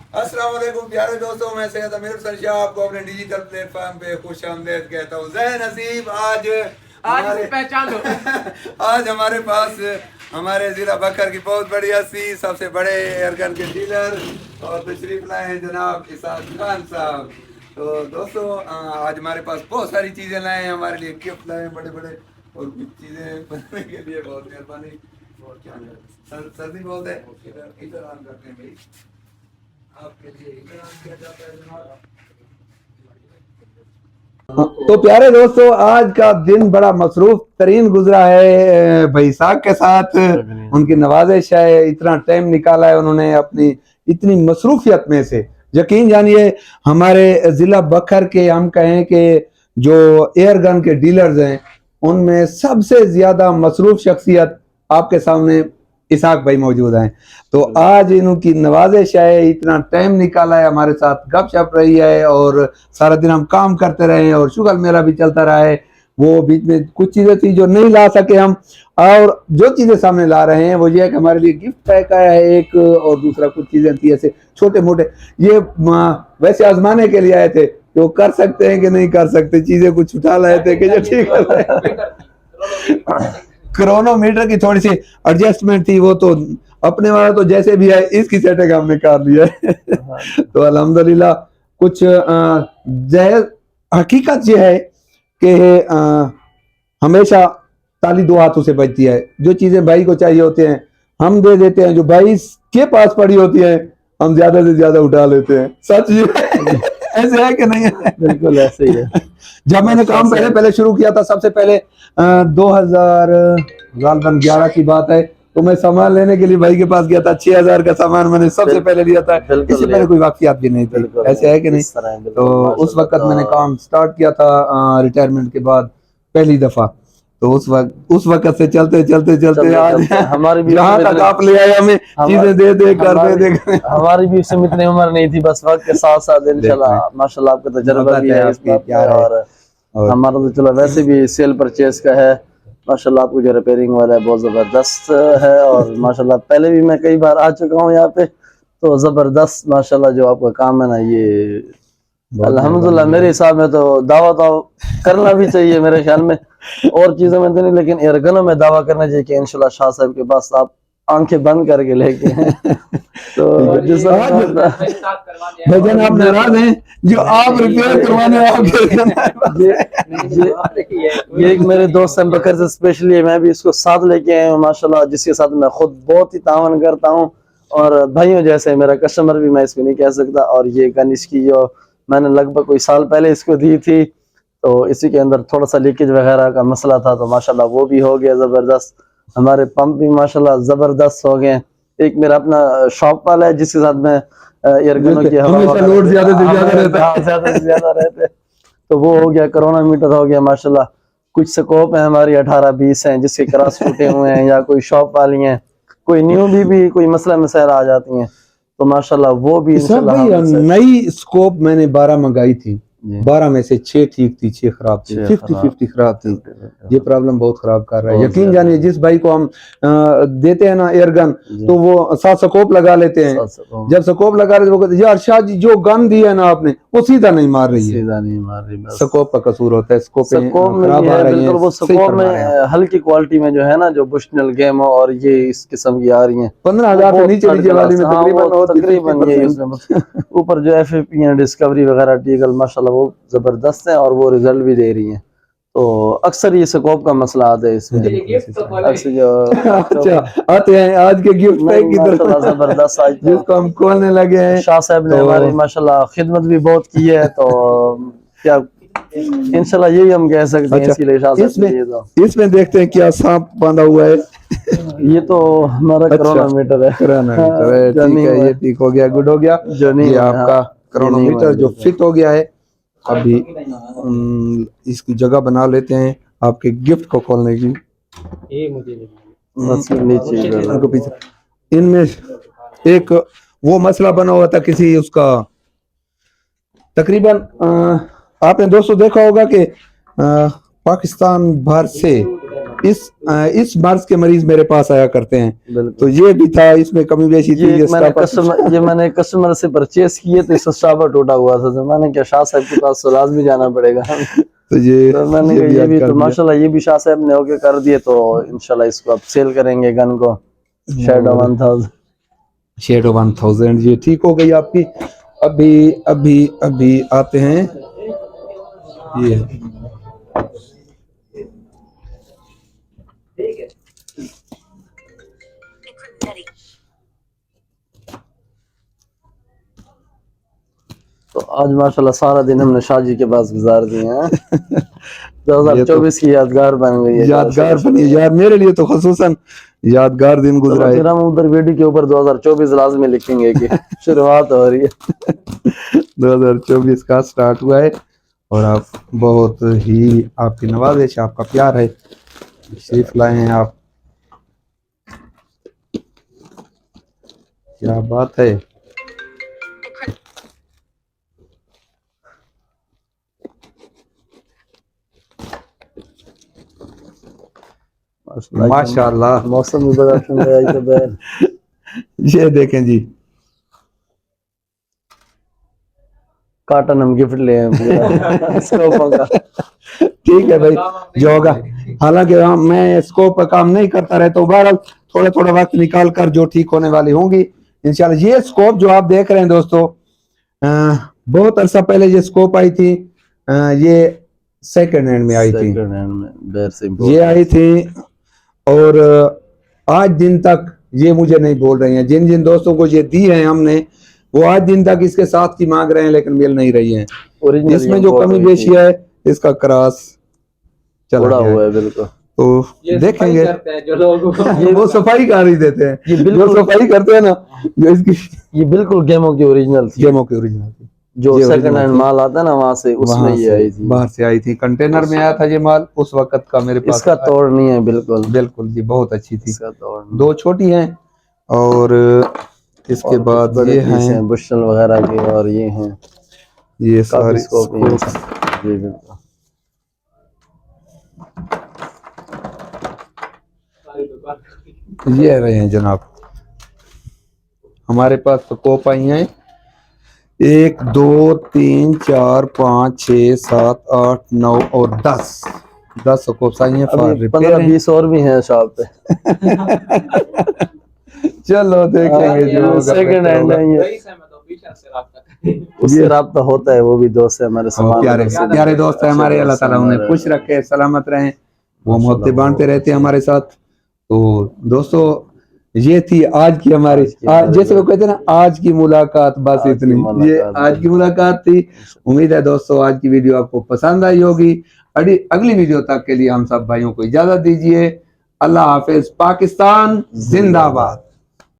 अस्सलाम वालेकुम प्यारे दोस्तों, मैं सैयद अमीर हुसैन शाह आपको अपने डिजिटल प्लेटफॉर्म पे खुश आमदेद कहता हूँ। जय नसीब आज इसे पहचान लो। आज हमारे पास हमारे जिला बकर की बहुत बड़ी हस्ती, सबसे बड़े एयरगन के डीलर और तशरीफ लाए हैं जनाब इसाक खान साहब। तो दोस्तों आज हमारे पास बहुत सारी चीज़ें लाए हैं, हमारे लिए गिफ्ट लाए हैं बड़े बड़े, और कुछ चीज़ें बनाने के लिए बहुत मेहरबानी। और क्या सर्दी बहुत है, इधर ऑन करते हैं भाई, आपके लिए इकराम किया जाता है जनाब। तो प्यारे दोस्तों, आज का दिन बड़ा मसरूफ तरीन गुजरा है भाई साहब के साथ। उनकी नवाजिश है, इतना टाइम निकाला है उन्होंने अपनी इतनी मसरूफियत में से। यकीन जानिए हमारे जिला बखर के हम कहें कि जो एयर गन के डीलर्स हैं उनमें सबसे ज्यादा मसरूफ शख्सियत आपके सामने इसाक भाई मौजूद हैं। तो आज इनकी नवाजिश है, इतना टाइम निकाला है, हमारे साथ गपशप रही है और सारा दिन हम काम करते रहे हैं और शुगर मेरा भी चलता रहा है। वो बीच में कुछ चीजें थी जो नहीं ला सके हम, और जो चीजें सामने ला रहे हैं वो ये है कि हमारे लिए गिफ्ट पैक आया है एक, और दूसरा कुछ चीजें थी ऐसे छोटे मोटे, ये वैसे आजमाने के लिए आए थे कि वो कर सकते हैं कि नहीं कर सकते, चीजें कुछ उठा लाए थे कि जो ठीक है। क्रोनोमीटर की थोड़ी सी एडजस्टमेंट थी, वो तो अपने वाला तो जैसे भी है इसकी सेटिंग हमने कर लिया है। तो अल्हम्दुलिल्लाह कुछ हकीकत ये है कि हमेशा ताली दो हाथों से बजती है। जो चीजें भाई को चाहिए होते हैं हम दे देते हैं, जो भाई के पास पड़ी होती है हम ज्यादा से ज्यादा उठा लेते हैं। सच ये ऐसे है कि नहीं है? बिल्कुल ऐसे ही है। जब मैंने काम पहले शुरू किया था, सबसे पहले 2011 की बात है, तो मैं सामान लेने के लिए भाई के पास गया था। 6000 का सामान मैंने सबसे पहले लिया था, इससे पहले कोई वाकफियत भी नहीं थी। ऐसे है कि नहीं? तो उस वक्त मैंने काम स्टार्ट किया था रिटायरमेंट के बाद पहली दफा। तो उस वक्त से चलते आज हमारी भी यहाँ तक आप ले आए, हमें चीजें दे कर। हमारी भी उसमें इतनी उम्र नहीं थी, बस वक्त के साथ साथ इंशाल्लाह माशाल्लाह आपका तजुर्बा भी है इसकी प्यार है। और हमारा तो चलो वैसे भी सेल परचेज का है माशाल्लाह, आपको जो रिपेयरिंग वाला है बहुत जबरदस्त है। और माशाल्लाह पहले भी मैं कई बार आ चुका हूँ यहाँ पे, तो जबरदस्त माशाल्लाह जो आपका काम है ना, ये अल्हम्दुलिल्लाह मेरे हिसाब में तो दावा तो करना भी चाहिए मेरे ख्याल में। और चीजों में तो नहीं, लेकिन एयरगनों में दावा करना चाहिए कि इंशाल्लाह शाह साहब के पास आप आंखें बंद करके लेके हैं। तो भजन आप नाराज हैं जो आप रिपेयर करवाने ये एक मेरे दोस्त हैं बकर से स्पेशली है, मैं भी इसको साथ लेके आया हूँ माशाल्लाह, जिसके साथ मैं खुद बहुत ही तावन करता हूँ और भाइयों जैसे मेरा कस्टमर भी मैं इसको नहीं कह सकता। और ये गन इसकी जो मैंने लगभग कोई साल पहले इसको दी थी, तो इसी के अंदर थोड़ा सा लीकेज वगैरह का मसला था, तो माशाल्लाह वो भी हो गया जबरदस्त। हमारे पंप भी माशाल्लाह जबरदस्त हो गए। एक मेरा अपना शॉप वाला है जिसके साथ मैं एयरगनों की लोड ज्यादा से ज्यादा रहते, तो वो हो गया। कोरोना मीटर हो गया माशाल्लाह। कुछ स्कोप है हमारी 18-20 हैं जिसके क्रॉस टूटे हुए हैं, या कोई शॉप वाली हैं, कोई न्यू भी कोई मसला मसाइल आ जाती हैं, तो माशाल्लाह वो भी नई स्कोप मैंने 12 मंगाई थी, 12 में से 6 ठीक थी, 6 खराब थी, 50-50 खराब थी। ये प्रॉब्लम बहुत खराब कर रहा है। यकीन जानिए जिस भाई को हम देते हैं ना एयरगन, तो वो साथ स्कोप लगा लेते हैं। जब स्कोप लगा रहे वो यार शाह जी जो गन दी है ना आपने वो सीधा नहीं मार रही है, सीधा नहीं मार रही, स्कोप का कसूर होता है। स्कोप में वो स्कोप में हल्की क्वालिटी में जो है ना, जो बुशनल गेम और ये इस किस्म की आ रही है 15,000 से नीचे वाली में तकरीबन ये ऊपर जो FFP है डिस्कवरी वगैरह टीगल माशाल्लाह वो जबरदस्त है और वो रिजल्ट भी दे रही हैं। तो अक्सर ये स्कोप का मसला आता है इसमें। अक्सर जो अच्छा आते हैं आज के गिफ्ट पैक की तरफ, जबरदस्त आज जिसको हम खोलने लगे हैं। शाह साहब ने हमारी माशाल्लाह खिदमत भी बहुत की है, तो क्या इंशाल्लाह यही हम कह सकते हैं। इसीलिए शाह साहब इसमें देखते हैं क्या सांप बांधा हुआ है। ये तो हमारा क्रोनोमीटर है, ठीक है, ये ठीक हो गया, गुड हो गया। ये आपका क्रोनोमीटर जो फिट हो गया है। अभी इसकी जगह बना लेते हैं आपके गिफ्ट को खोलने की। इनमें एक वो मसला बना हुआ था किसी उसका, तकरीबन आपने दोस्तों देखा होगा कि पाकिस्तान भर से इस मर्ज के मरीज मेरे पास आया करते हैं, बिल्कुल। तो ये भी था, इसमें कमी बेशी थी। मैंने कस्टमर से परचेस किए तो इसका स्टॉपर टूटा हुआ था, तो मैंने क्या शाह साहब के पास सुलाज भी जाना पड़ेगा। तो ये मैंने भी ये याद भी कर तो दिया। माशाल्लाह ये भी शाह साहब ने ओके कर दिए, तो इंशाल्लाह इसको अब सेल करेंगे गन को। शैडो 1000 शेडो 1000 ये ठीक हो गई आपकी। अभी अभी अभी आते हैं ये तो आज माशाल्लाह सारा दिन हमने शाहजी के पास गुजार दिए हैं। 2024 की यादगार बन गई है। यादगार बनी यार, मेरे लिए तो खुसूसन यादगार दिन गुजरा है। फिर हम उधर वीडियो के ऊपर 2024 लाजमी लिखेंगे कि शुरुआत हो रही है। 2024 का स्टार्ट हुआ है और आप बहुत ही, आपकी नवाजिश, आपका प्यार है, तशरीफ लाए हैं आप, क्या बात है। माशाल्लाह मौसम भी बड़ा ठंडा है इधर। ये देखें जी, काटन हम गिफ्ट ले हैं स्कोप का। ठीक है भाई, जो होगा। हालांकि मैं स्कोप पर काम नहीं करता रहता हूँ, बहरहाल थोड़ा थोड़ा वक्त निकाल कर जो ठीक होने वाली होंगी इंशाल्लाह। ये स्कोप जो आप देख रहे हैं दोस्तों, बहुत अरसा पहले ये स्कोप आई थी, ये सेकंड हैंड में आई थी, ये आई थी, और आज दिन तक ये मुझे नहीं बोल रहे हैं। जिन जिन दोस्तों को ये दी है हमने, वो आज दिन तक इसके साथ की मांग रहे हैं, लेकिन मिल नहीं रही है। इसमें जो कमी बेशी है, इसका क्रॉस चला हुआ है बिल्कुल। तो देखेंगे जो लोगों को ये वो सफाई कर ही देते हैं, ये जो बिल्कुल सफाई करते हैं ना, जो इसकी ये बिल्कुल गेमों की ओरिजिनल थी। गेमों की ओरिजिनल थी, जो ये सेकंड original हैंड थी। माल आता है ना, वहां से उसमें वहां ये से आई थी, बाहर से आई थी, कंटेनर में आया था ये माल उस वक्त का मेरे पास। इसका तोड़ नहीं है बिल्कुल। बिल्कुल जी, बहुत अच्छी थी। इसका तोड़ नहीं। दो छोटी हैं और इसके और बाद बड़े ये पीस हैं, बुशल वगैरह के, और ये हैं ये काफी सारे स्कोप हैं। स्कोप जी बिल्कुल। ये रहे हैं जनाब, हमारे पास तो कोप आई हैं 1 2 3 4 5 6 7 8 9 और 10 कोप आई हैं। अभी 15-20 और भी हैं शॉप पे। चलो देखेंगे जो होगा, सेकंड हैंड है ये। वही सहमत हूं, बीच से राब्ता करें। उससे राब्ता होता है, वो भी दोस्त है हमारे सामान। प्यारे प्यारे दोस्त है हमारे, अल्लाह ताला उन्हें खुश रखे, सलामत रहें, वो मोहब्बतें बांटते रहते हैं हमारे साथ। तो दोस्तों ये थी आज की हमारी, जैसे वो कहते हैं ना, आज की मुलाकात, बस इतनी, ये आज की मुलाकात थी। उम्मीद है दोस्तों आज की वीडियो आपको पसंद आई होगी। अगली वीडियो तक के लिए हम सब भाइयों को इजाजत दीजिए। अल्लाह हाफिज, पाकिस्तान जिंदाबाद।